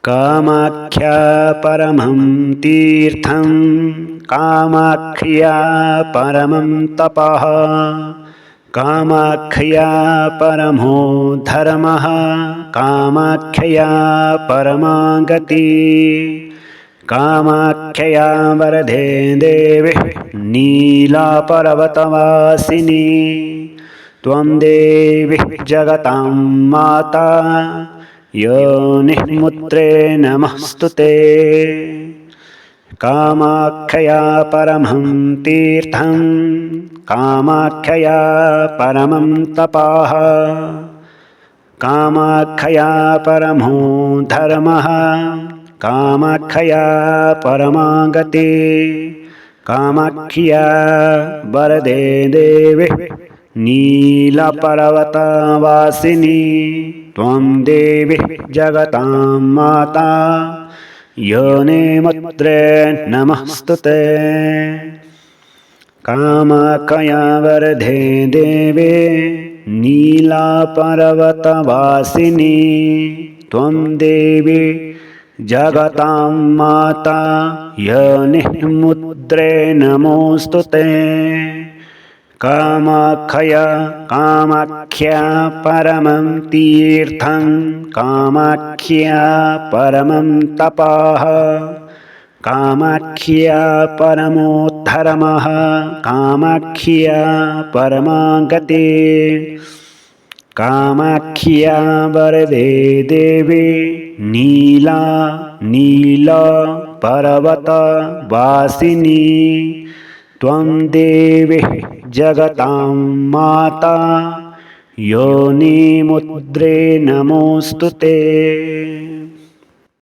कामाख्या परमं तीर्थं कामाख्या परमं तपः कामाख्या परमो धर्मः कामाख्या परमा गतिः कामाख्या वरदे देवी नीलापर्वतवासिनी त्वं देवी जगतां माता योनिमुद्रे नमस्तुते कामाख्या परमं तीर्थं कामाख्या परमं तपः कामाख्या परमो धर्मः कामाख्या परमा गतिः कामाख्या वरदे देवी नीलपर्वतवासिनी त्वं देवी जगतां माता योनिमुद्रे नमस्तुते कामाख्या वरदे देवी नीलपर्वतवासिनी त्वं देवी जगतां माता योनिमुद्रे नमोस्तुते कामाख्या परमं तीर्थं कामाख्या परमं तपः कामाख्या परमो धर्मः कामाख्या परमा गतिः कामाख्या वरदे देवी नीलपर्वतवासिनी त्वं देवी जगतां माता योनिमुद्रे नमोस्तुते।